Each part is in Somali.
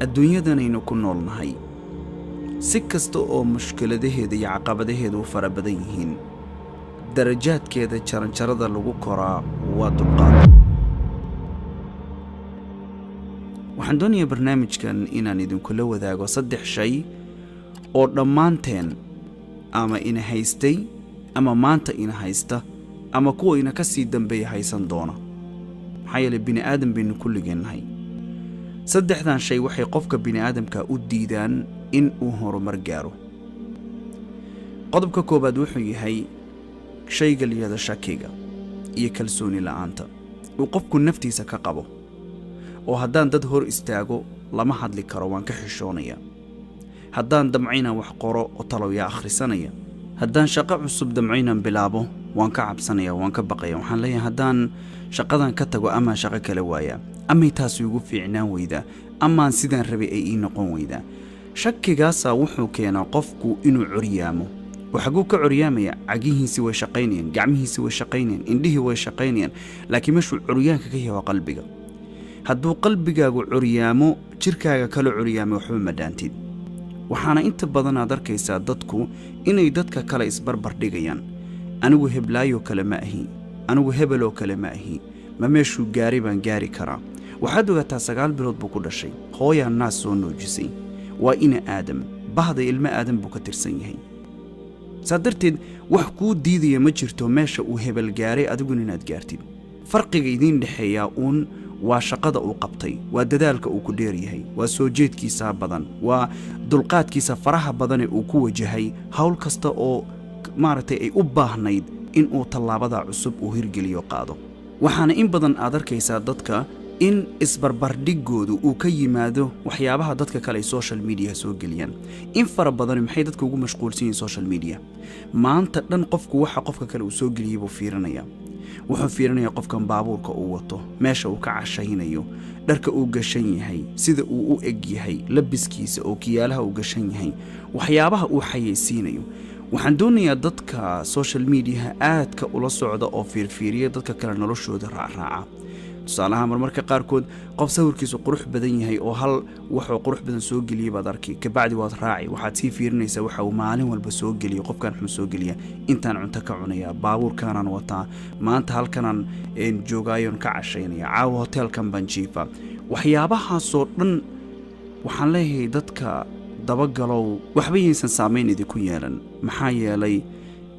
adduunyadan aynu ku noolnahay si kasta oo mushkiladaheeda iyo caqabadaheeda u fara badan yihiin darajaadkeeda jaranjarada lagu koraa waa dulqaad. waxaan doonayaa barnaamijkan inaan idinkula wadaago 3 shay oo dhammaanteen ama ina haystay ama maanta ina haysta ama kuwa ina ka sii dambeeya haysan doona. maxaa yeelay bini'aadam baynu kulligeennahay. 3dan shay waxay qofka bini'aadamka u diidaan in uu horumar gaaro. qodobka koobaad wuxuu yahay shayga liyada shakiga iyo kalsooni la'aanta uu qofku naftiisa ka qabo oo haddaan dad hor istaago lama hadli karo waan ka xishoonaya, haddaan damcayna wax qoro oo talooya akhrisanaya, haddaan shaqo cusub damcayna bilaabo waan ka cabsanaya, waan ka baqaya, waxaan leeyahay haddaan shaqadan ka tago ama shaqo kale waaya ama taas ugu fiicnaan weyda ama sidaan rabay ay ii noqon weyda. shakigaasa wuxuu keenaa qofku inuu curyaamo. waxagu ka curyaamaya cagihiisi way shaqaynayaan, gacmihiisi way shaqaynayaan, indhihii way shaqaynayaan, laakiin meeshuu curyaanka ka yahay waa qalbiga. hadduu qalbigaagu curyaamo jirkaaga kala curyaamo waxba ma dhaantid. waxaana inta badan aad arkaysaa dadku inay dadka kale isbarbar dhigayaan. anigu heblaayo kale ma ahi, anigu hebeloo kale ma ahi, ma meeshuu gaari baan gaari karaa. waxaad ogaataa 9 bilood buu ku dhashay, hooyaa naas soo noojisay, waa ina aadam, bahda ilmo aadam buu ka tirsan yahay. saa darteed wax kuu diidaya ma jirto meesha uu hebel gaaray adiguna inaad gaartid. farqiga idiin dhexeeyaa uun waa shaqada uu qabtay, waa dadaalka uu ku dheer yahay, waa soo jeedkiisa badan, waa dulqaadkiisa faraha badan ee uu ku wajahay hawl kasta oo maaragtay ay u baahnayd in uu tallaabada cusub uu hirgeliyo qaado. waxaana in badan aad arkaysaa dadka in isbarbardhigoodu uu ka yimaado waxyaabaha dadka kale ay social media soo geliyaan. in fara badan maxay dadka ugu mashquulsan yihiin social media? maanta dhan qofku waxa qofka kale uu soo geliyay buu fiirinaya. wuxuu fiirinayaa qofkan baabuurka uu wato, meesha uu ka cashaynayo, dharka uu gashan yahay, sida uu u eg yahay, labiskiisa oo kiyaalaha uu gashan yahay, waxyaabaha uu xayeysiinayo. waxaan doonayaa dadka social media aadka ula socda oo fiirfiiriya dadka kale noloshooda raacraaca. tusaalaha marmarka qaarkood qof sawirkiisu qurux badan yahay oo hal wuxuu qurux badan soo geliyay baad arki, kabacdi waad raaci, waxaad sii fiirinaysaa waxa uu maalin walba soo geliyo. qofkan wuxuu soo geliyaa intaan cunto ka cunaya, baabuurkaanaan wataa, maanta halkanaan joogaayoon ka cashaynaya, caawa hoteelkan baan jiifa. waxyaabahaasoo dhan waxaan leeyahay dadka dabagalow waxba yaysan saamayn idinku yeelan. maxaa yeelay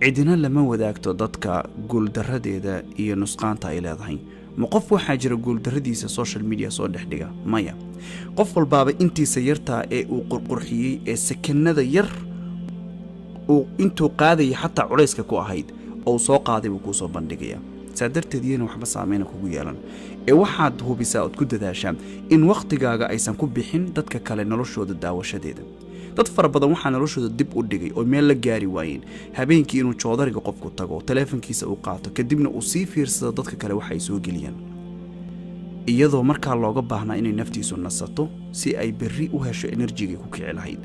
cidina lama wadaagto dadka guuldarradeeda iyo nusqaanta ay leedahay. ma qof waxaa jira guuldarradiisa social media soo dhexdhiga? maya. qof walbaaba intiisa yartaa ee uu qurqurxiyey ee sakanada yar uu intuu qaadaya xataa culayska ku ahayd oo soo qaaday buu kuu soo bandhigaya. saa darteed iyana waxba saameyna kugu yeelan ee waxaad hubisaa ood ku dadaashaa in wakhtigaaga aysan ku bixin dadka kale noloshooda daawashadeeda. dad fara badan waxaa noloshooda dib u dhigay oo meel la gaari waayeen habeenkii inuu joodariga qofku tago, taleefankiisa uu qaato, kadibna uu sii fiirsado dadka kale waxa ay soo geliyaan, iyadoo markaa looga baahnaa inay naftiisu nasato si ay berri u hesho enerjiga ku kici lahayd.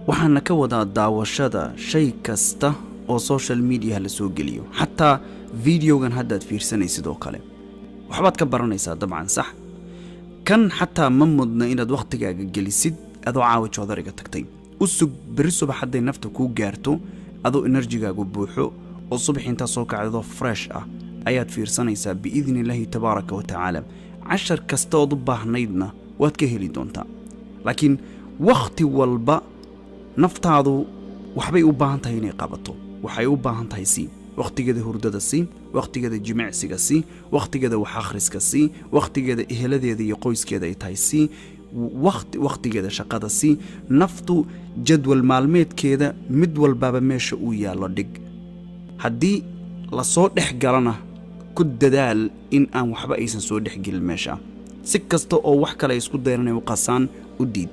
waxaana ka wadaa daawashada shay kasta oo social media la soo geliyo. xataa videogan haddaad fiirsanaysid oo kale waxbaad ka baranaysaa dabcan, sax? kan xataa ma mudna inaad wakhtigaaga gelisid adoo caawa joodariga tagtay. u sug berri subax hadday nafta kuu gaarto adoo enerjigaagu buuxo oo subax intaa soo kacdadoo fresh ah ayaad fiirsanaysaa biidni illaahi tabaaraka wa tacaala. cashar kasta ood u baahnaydna waad ka heli doontaa. laakiin wakhti walba naftaadu waxbay u baahan tahay inay qabato. waxay u baahan tahay sii wakhtigeeda hurdada sii, wakhtigeeda jimicsiga sii, wakhtigeeda wax akhriska sii, wakhtigeeda eheladeeda iyo qoyskeeda ay tahay sii, wakhtigeeda shaqada sii. naftu jadwal maalmeedkeeda mid walbaaba meesha uu yaallo dhig. haddii la soo dhex galana ku dadaal in aan waxba aysan soo dhex gelin meesha. si kasta oo wax kale isku dayan inay u qasaan u diid.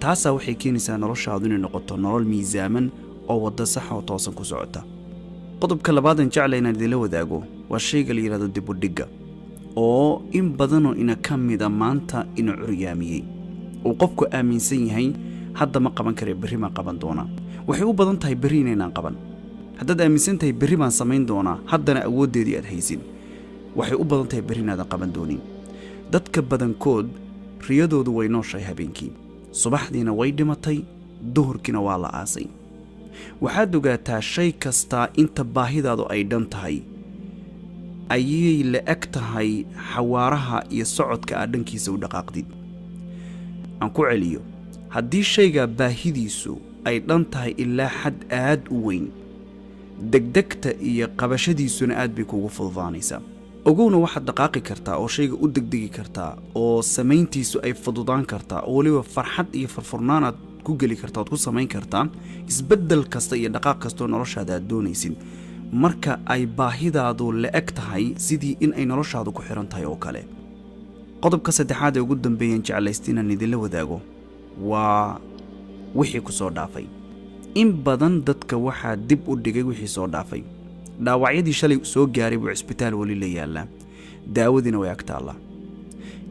taasaa waxay keenaysaa noloshaadu inay noqoto nolol miisaaman oo waddo sax oo toosan ku socota. qodobka labaadan jeclay inaan idinla wadaago waa shayga la yidhahdo dib u dhigga oo in badanoo ina ka mida maanta ina curyaamiyey. uu qofku aaminsan yahay hadda ma qaban kare, berri ma qaban doonaa. waxay u badan tahay berri inaynaan qaban. haddaad aaminsan tahay berri baan samayn doonaa haddana awooddeedii aad haysin, waxay u badan tahay berri inaadan qaban doonin. dadka badankood riyadoodu way nooshahay habeenkii, subaxdiina way dhimatay, duhurkiina waa la aasay. waxaad ogaataa shay kastaa inta baahidaadu ay dhan tahay ayay la eg tahay xawaaraha iyo socodka aad dhankiisa u dhaqaaqdid. aan ku celiyo, haddii shayga baahidiisu ay dhan tahay ilaa xad aad u weyn, degdegta iyo qabashadiisuna aad bay kugu fududaanaysaa. ogowna waxaad dhaqaaqi kartaa oo shayga u degdegi kartaa oo samayntiisu ay fududaan kartaa oo weliba farxad iyo furfurnaan aad ku geli kartaa ood ku samayn kartaa isbeddel kasta iyo dhaqaaq kastoo noloshaada aad doonaysid marka ay baahidaadu la eg tahay sidii in ay noloshaadu ku xiran tahay oo kale. qodobka saddexaad ee ugu dambeeyaan jeclaysta inaan idinla wadaago waa wixii ku soo dhaafay. in badan dadka waxaa dib u dhigay wixii soo dhaafay. dhaawacyadii shalay soo gaaray buu cisbitaal weli la yaallaa, daawadiina way ag taallaa.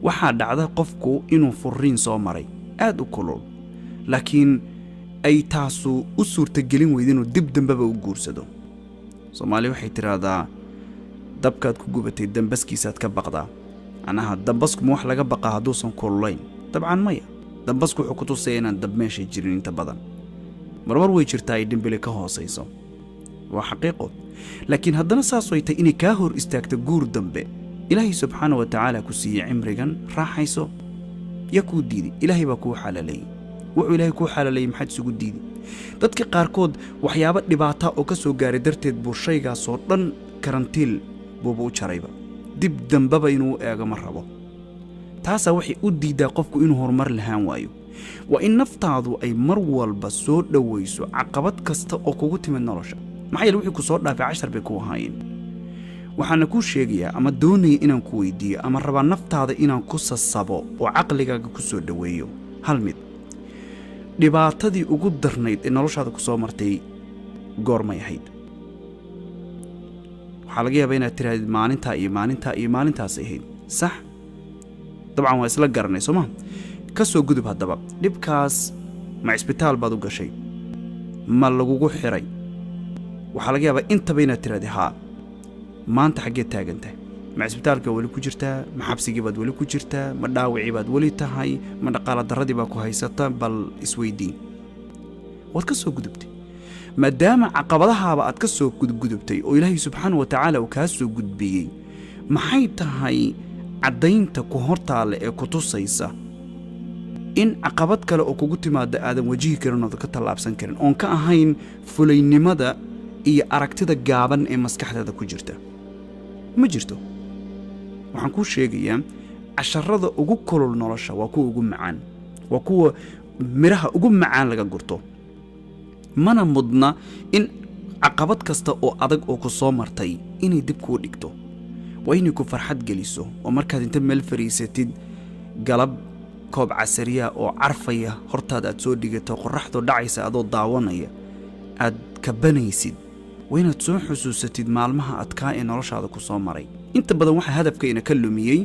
waxaa dhacda qofku inuu furriin soo maray aad u kulul, laakiin ay taasu u suurtagelin weyd inuu dib dambeba u guursado. soomaali waxay tidhaahdaa dabkaad ku gubatay dambaskiisaad ka baqdaa. macnaha dambaskuma wax laga baqaa hadduusan kululayn? dabcan maya. dambasku wuxuu ku tusaya inaan dab meeshay jirin inta badan. marmar way jirtaa ay dhimbili ka hoosayso, waa xaqiiqo. laakiin haddana saas way tahay inay kaa hor istaagto guur dambe. ilaahay subxaana wa tacaala ku siiyey cimrigan, raaxayso. yaa kuu diiday? ilaahay baa kuu xalaaleeyey. wuxuu ilaahay kuu xalaaleeyey maxaad isugu diiday? dadka qaarkood waxyaabo dhibaata oo ka soo gaaray darteed buu shaygaasoo dhan karantiil buuba u jarayba, dib dambeba inuu eego ma rabo. taasaa waxay u diiddaa qofku inuu horumar lahaan waayo. waa in naftaadu ay mar walba soo dhowayso caqabad kasta oo kugu timid nolosha. maxaa yeele wixii ku soo dhaafay cashar bay ku ahaayeen. waxaana kuu sheegayaa ama doonaya inaan ku weydiiyo ama rabaa naftaada inaan ku sasabo oo caqligaaga ku soo dhoweeyo hal mid. dhibaatadii ugu darnayd ee noloshaada ku soo martay goormay ahayd? waxaa laga yaabaa inaad tirahdid maalintaa iyo maalintaa iyo maalintaasay ahayd. sax? dabcan waa isla garanay soo maa? ka soo gudub haddaba. dhibkaas ma cisbitaal baad u gashay? ma lagugu xiray? waxaa laga yaabaa intaba inaad tirahdid haa. maanta xaggeed taagantahay? ma cisbitaalka weli ku jirtaa? ma xabsigii baad weli ku jirtaa? ma dhaawacii baad weli tahay? ma dhaqaala darradii baa ku haysata? bal isweydiin. waad ka soo gudubtay. maadaama caqabadahaaba aad ka soo gudgudubtay oo ilaahay subxaana wa tacaala uu kaa soo gudbiyey, maxay tahay caddaynta ku hortaale ee ku tusaysa in caqabad kale oo kugu timaada aadan wajihi karin oodan ka tallaabsan karin oon ka ahayn fulaynimada iyo aragtida gaaban ee maskaxdaada ku jirta? ma jirto. waxaan kuu sheegayaa casharrada ugu kulul nolosha waa kuwa ugu macaan, waa kuwa midhaha ugu macaan laga gurto. mana mudna in caqabad kasta oo adag oo ku soo martay inay dib kuu dhigto. waa inay ku farxad geliso oo markaad inta meel fariisatid galab koob casariya oo carfaya hortaada aad soo dhigato, qorraxdu dhacaysa adoo daawanaya, aad kabanaysid. waa inaad soo xusuusatid maalmaha adkaa ee noloshaada ku soo maray. inta badan waxa hadafkayna ka lumiyey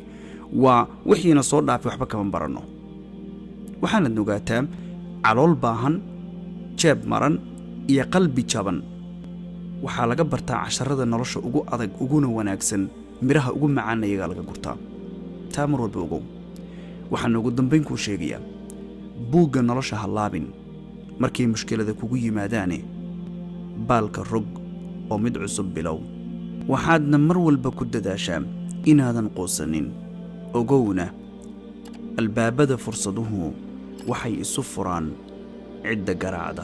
waa wixiina soo dhaafay waxba kama baranno. waxaanad ogaataa calool baahan, jeeb maran iyo qalbi jaban waxaa laga bartaa casharrada nolosha ugu adag uguna wanaagsan, midhaha ugu macaanna iyagaa laga gurtaa. taa mar walba ogow. waxaan ugu dambayn kuu sheegayaa buugga nolosha ha laabin. markay mushkilada kugu yimaadaane baalka rog oo mid cusub bilow. waxaadna mar walba ku dadaashaa inaadan quusanin. ogowna albaabada fursaduhu waxay isu furaan cidda garaacda.